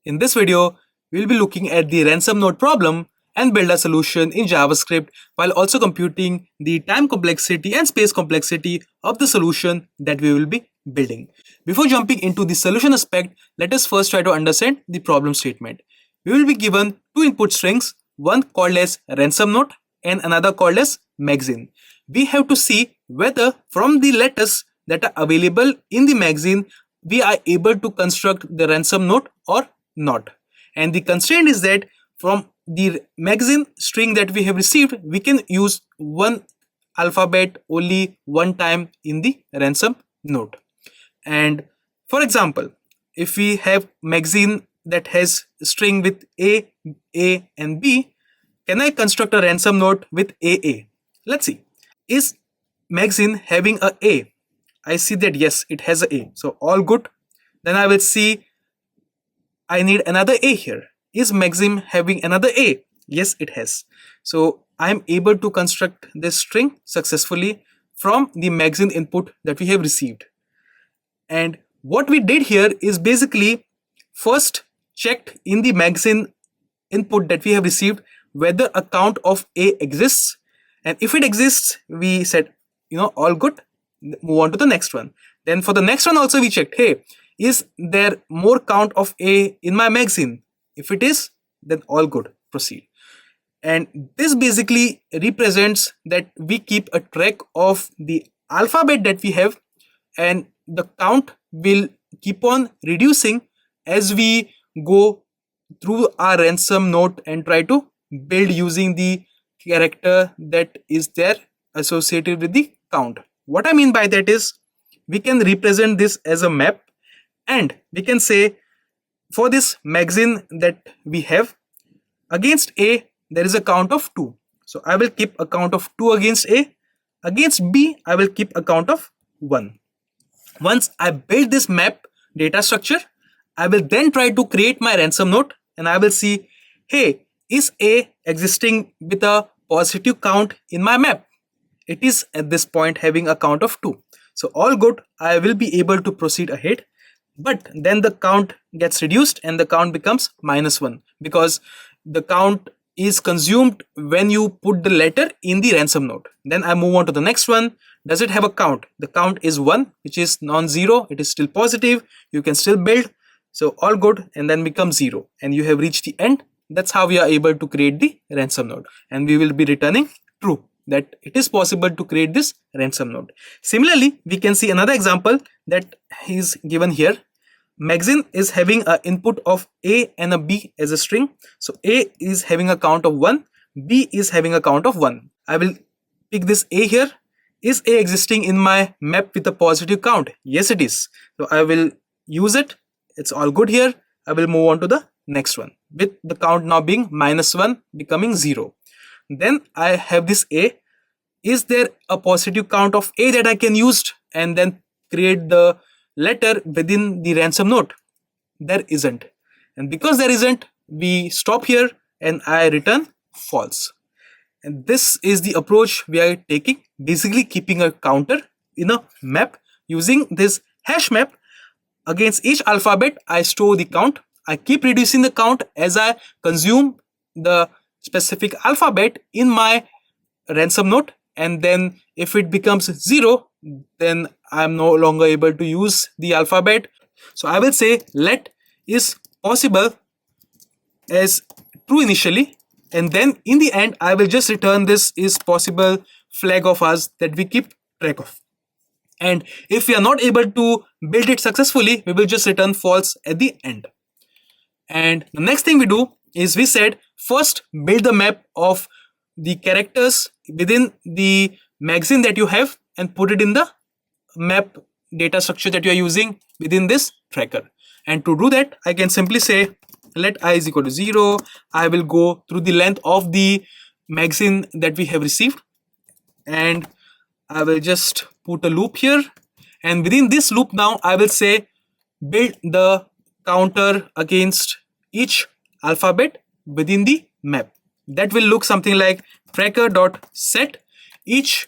In this video, we will be looking at the ransom note problem and build a solution in JavaScript while also computing the time complexity and space complexity of the solution that we will be building. Before jumping into the solution aspect, let us first try to understand the problem statement. We will be given two input strings, one called as ransom note and another called as magazine. We have to see whether from the letters that are available in the magazine we are able to construct the ransom note or not. And the constraint is that from the magazine string that we have received, we can use one alphabet only one time in the ransom note. And for example, if we have magazine that has string with A and B, can I construct a ransom note with AA? Let's see. Is magazine having a A? I see that yes, it has a A. So all good. Then I will see I need another A here. Is magazine having another A? Yes, it has. So I am able to construct this string successfully from the magazine input that we have received. And what we did here is basically first checked in the magazine input that we have received whether a count of A exists. And if it exists, we said, all good, move on to the next one. Then for the next one also we checked, hey, is there more count of A in my magazine? If it is, then all good, proceed. And this basically represents that we keep a track of the alphabet that we have, and the count will keep on reducing as we go through our ransom note and try to build using the character that is there associated with the count. What I mean by that is we can represent this as a map, and we can say for this magazine that we have, against A there is a count of 2. So I will keep a count of 2 against A. Against B I will keep a count of 1. Once I build this map data structure, I will then try to create my ransom note, and I will see, hey, is A existing with a positive count in my map? It is at this point having a count of 2. So all good, I will be able to proceed ahead. But then the count gets reduced and the count becomes -1 because the count is consumed when you put the letter in the ransom note. Then I move on to the next one. Does it have a count? The count is 1, which is non-zero. It is still positive. You can still build. So all good, and then becomes 0. And you have reached the end. That's how we are able to create the ransom note. And we will be returning true, that it is possible to create this ransom note. Similarly, we can see another example that is given here. Magazine is having an input of A and a B as a string. So A is having a count of 1, B is having a count of 1. I will pick this A here. Is A existing in my map with a positive count? Yes, it is. So I will use it. It's all good here. I will move on to the next one with the count now being -1 becoming 0. Then I have this A. Is there a positive count of A that I can use and then create the letter within the ransom note? There isn't. And because there isn't, we stop here and I return false. And this is the approach we are taking, basically keeping a counter in a map using this hash map. Against each alphabet, I store the count. I keep reducing the count as I consume the specific alphabet in my ransom note. And then if it becomes 0, then I'm no longer able to use the alphabet. So I will say let is possible as true initially, and then in the end I will just return this is possible flag of ours that we keep track of. And if we are not able to build it successfully, we will just return false at the end. And the next thing we do is we said first build the map of the characters within the magazine that you have and put it in the map data structure that you are using within this tracker. And to do that, I can simply say let I is equal to 0. I will go through the length of the magazine that we have received, and I will just put a loop here, and within this loop now I will say build the counter against each alphabet within the map. That will look something like tracker.set each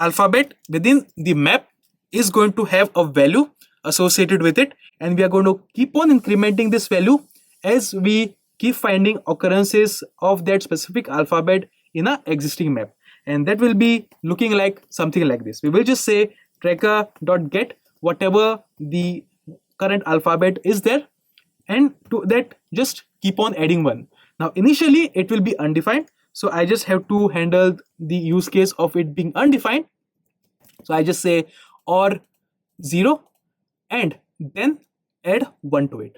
alphabet within the map is going to have a value associated with it, and we are going to keep on incrementing this value as we keep finding occurrences of that specific alphabet in our existing map. And that will be looking like something like this. We will just say tracker.get whatever the current alphabet is there, and to that just keep on adding 1. Now initially it will be undefined, so I just have to handle the use case of it being undefined. So I just say or 0 and then add 1 to it.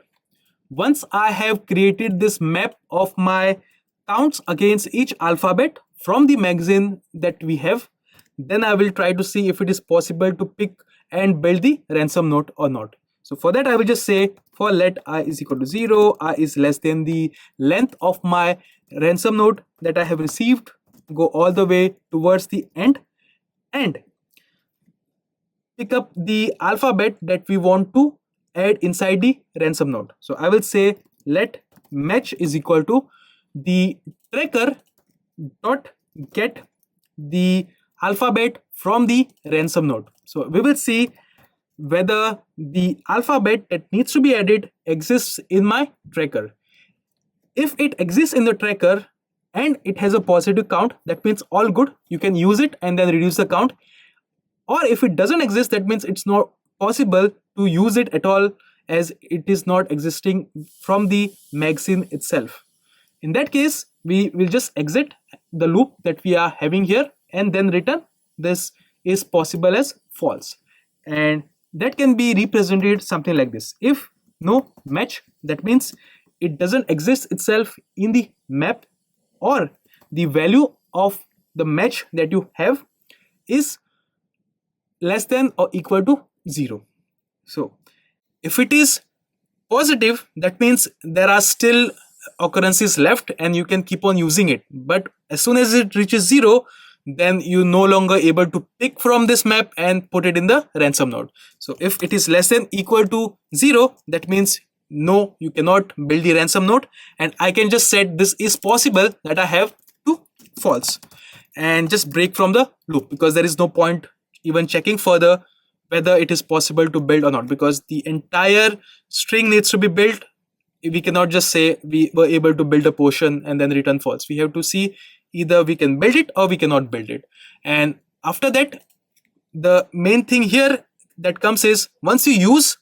Once I have created this map of my counts against each alphabet from the magazine that we have, then I will try to see if it is possible to pick and build the ransom note or not. So for that I will just say for let I is equal to 0, I is less than the length of my ransom note that I have received, go all the way towards the end and pick up the alphabet that we want to add inside the ransom note. So I will say let match is equal to the tracker dot get the alphabet from the ransom note. So we will see whether the alphabet that needs to be added exists in my tracker. If it exists in the tracker and it has a positive count, that means all good, you can use it and then reduce the count. Or if it doesn't exist, that means it's not possible to use it at all, as it is not existing from the magazine itself. In that case, we will just exit the loop that we are having here and then return this is possible as false. And that can be represented something like this. If no match, that means it doesn't exist itself in the map, or the value of the match that you have is less than or equal to 0. So if it is positive, that means there are still occurrences left and you can keep on using it. But as soon as it reaches 0, then you're no longer able to pick from this map and put it in the ransom node. So if it is less than equal to 0, that means no, you cannot build the ransom node, and I can just set this is possible that I have to false and just break from the loop, because there is no point even checking further whether it is possible to build or not, because the entire string needs to be built. We cannot just say we were able to build a portion and then return false. We have to see either we can build it or we cannot build it. And after that, the main thing here that comes is once you use,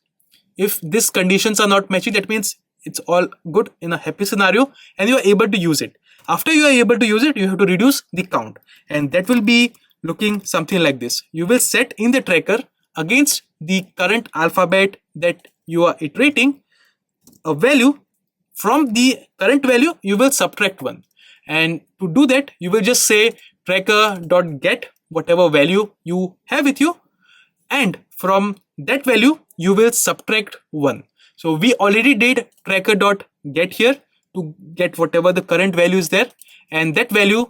if these conditions are not matching, that means it's all good in a happy scenario and you are able to use it. After you are able to use it, you have to reduce the count, and that will be looking something like this. You will set in the tracker against the current alphabet that you are iterating a value. From the current value you will subtract 1, and to do that you will just say tracker.get whatever value you have with you, and from that value you will subtract 1. So we already did tracker.get here to get whatever the current value is there, and that value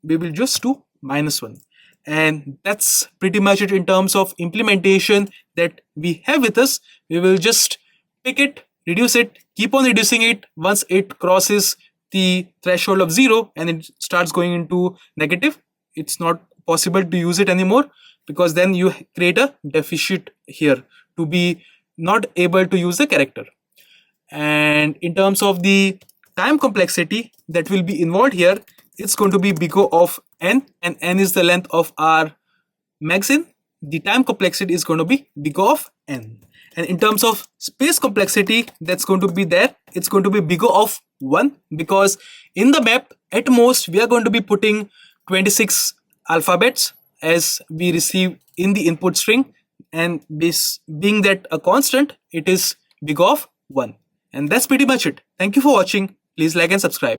we will just do -1. And that's pretty much it in terms of implementation that we have with us. We will just pick it, reduce it, keep on reducing it. Once it crosses the threshold of 0 and it starts going into negative, it's not possible to use it anymore, because then you create a deficit here to be not able to use the character. And in terms of the time complexity that will be involved here, it's going to be big O of n, and n is the length of our magazine. The time complexity is going to be big O of n. And in terms of space complexity that's going to be there, it's going to be big O of 1, because in the map at most we are going to be putting 26 alphabets as we receive in the input string, and this being that a constant, it is big O of 1. And that's pretty much it. Thank you for watching. Please like and subscribe.